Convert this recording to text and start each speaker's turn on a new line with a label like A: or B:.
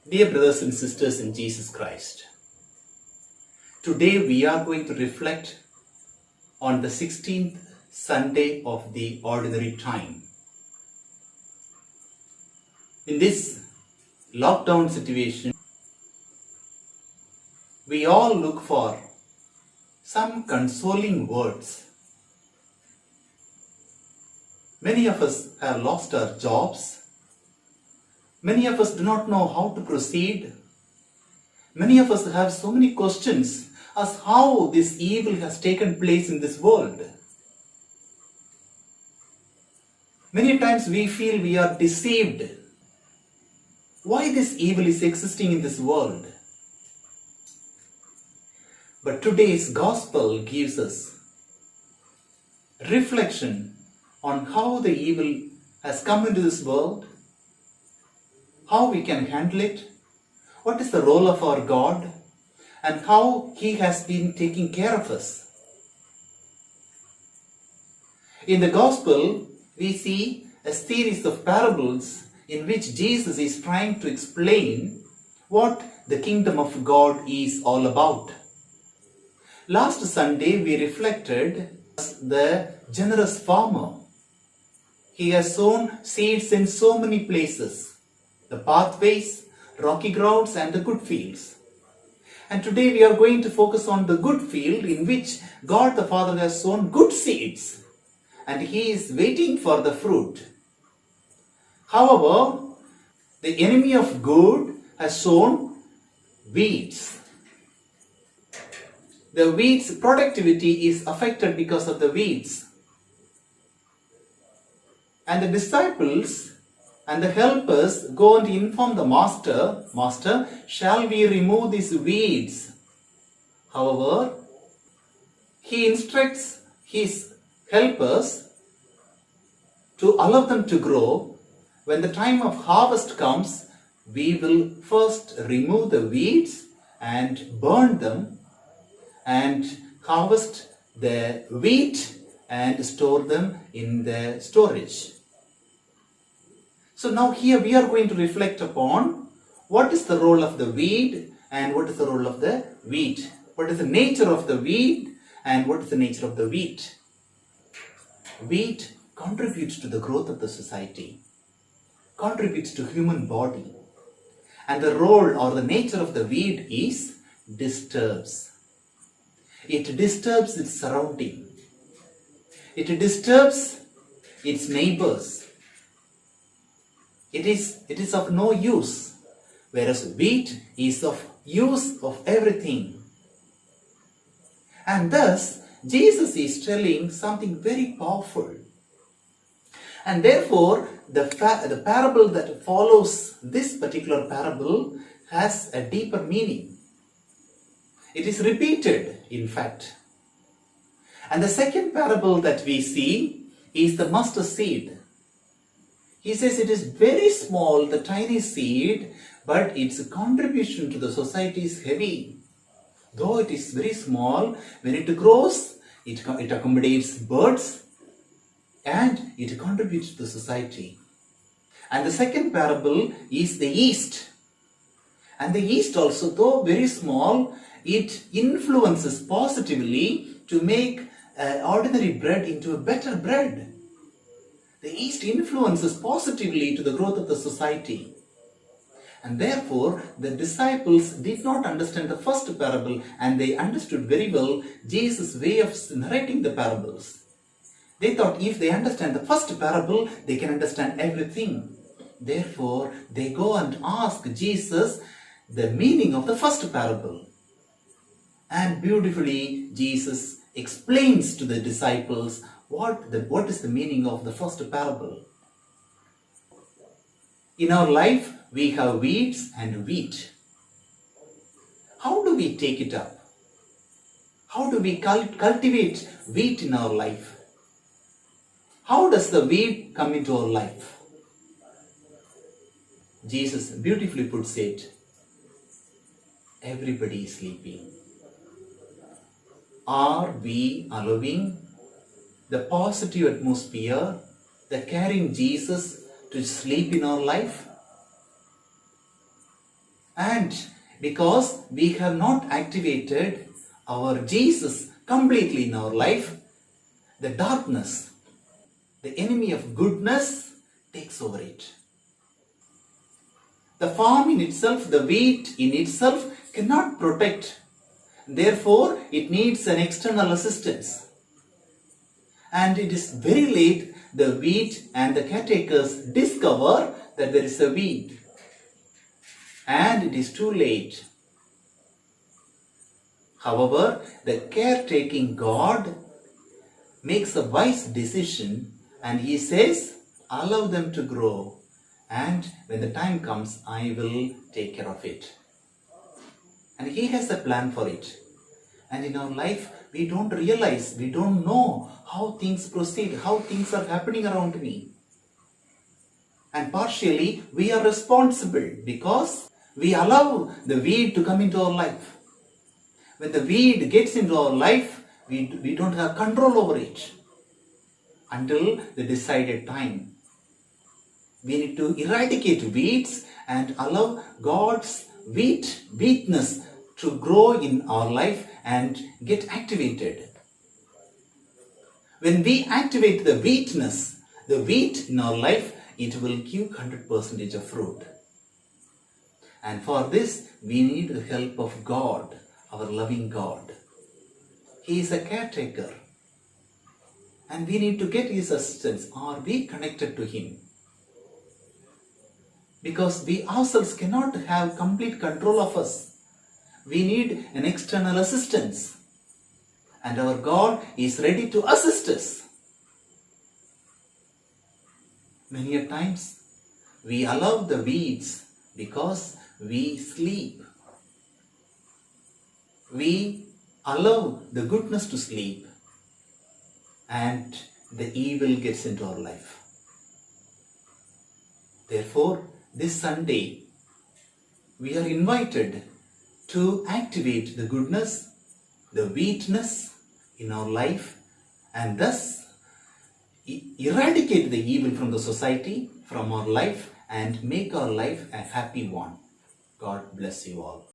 A: Dear brothers and sisters in Jesus Christ, today we are going to reflect on the 16th Sunday of the Ordinary Time. In this lockdown situation, we all look for some consoling words. Many of us have lost our jobs. Many of us do not know how to proceed. Many of us have so many questions as how this evil has taken place in this world. Many times we feel we are deceived. Why this evil is existing in this world? But today's gospel gives us reflection on how the evil has come into this world, how we can handle it, what is the role of our God, and how He has been taking care of us. In the Gospel, we see a series of parables in which Jesus is trying to explain what the kingdom of God is all about. Last Sunday, we reflected the generous farmer. He has sown seeds in so many places. The pathways, rocky grounds, and the good fields. And today we are going to focus on the good field in which God the Father has sown good seeds and He is waiting for the fruit. However, the enemy of good has sown weeds. The weeds' productivity is affected because of the weeds. And the disciples and the helpers go and inform the master, Master, shall we remove these weeds? However, he instructs his helpers to allow them to grow. When the time of harvest comes, we will first remove the weeds and burn them and harvest the wheat and store them in the storage. So now here we are going to reflect upon what is the role of the weed and what is the role of the wheat. What is the nature of the weed and what is the nature of the wheat. Wheat contributes to the growth of the society, contributes to human body. And the role or the nature of the weed is disturbs. It disturbs its surrounding. It disturbs its neighbors. It is of no use, whereas wheat is of use of everything. And thus, Jesus is telling something very powerful. And therefore, the parable that follows this particular parable has a deeper meaning. It is repeated, in fact. And the second parable that we see is the mustard seed. He says it is very small, the tiny seed, but its contribution to the society is heavy. Though it is very small, when it grows, it accommodates birds and it contributes to the society. And the second parable is the yeast. And the yeast also, though very small, it influences positively to make ordinary bread into a better bread. The yeast influences positively to the growth of the society. And therefore, the disciples did not understand the first parable and they understood very well Jesus' way of narrating the parables. They thought if they understand the first parable, they can understand everything. Therefore, they go and ask Jesus the meaning of the first parable. And beautifully, Jesus explains to the disciples what is the meaning of the first parable. In our life, we have weeds and wheat. How do we take it up? How do we cultivate wheat in our life? How does the weed come into our life? Jesus beautifully puts it, everybody is sleeping. Are we allowing the positive atmosphere, the caring Jesus to sleep in our life? And because we have not activated our Jesus completely in our life, the darkness, the enemy of goodness, takes over it. The farm in itself, the wheat in itself cannot protect. Therefore, it needs an external assistance. And it is very late the wheat and the caretakers discover that there is a weed. And it is too late. However, the caretaking God makes a wise decision and he says, allow them to grow. And when the time comes, I will take care of it. And he has a plan for it. And in our life, we don't realize, we don't know how things proceed, how things are happening around me. And partially, we are responsible because we allow the weed to come into our life. When the weed gets into our life, we don't have control over it until the decided time. We need to eradicate weeds and allow God's wheatness to grow in our life and get activated. When we activate the wheatness, the wheat in our life, it will give 100% of fruit. And for this, we need the help of God, our loving God. He is a caretaker. And we need to get his assistance. Are we connected to him? Because we ourselves cannot have complete control of us. We need an external assistance. And our God is ready to assist us. Many a times we allow the weeds because we sleep. We allow the goodness to sleep and the evil gets into our life. Therefore, this Sunday, we are invited to activate the goodness, the wheatness in our life, and thus eradicate the evil from the society, from our life, and make our life a happy one. God bless you all.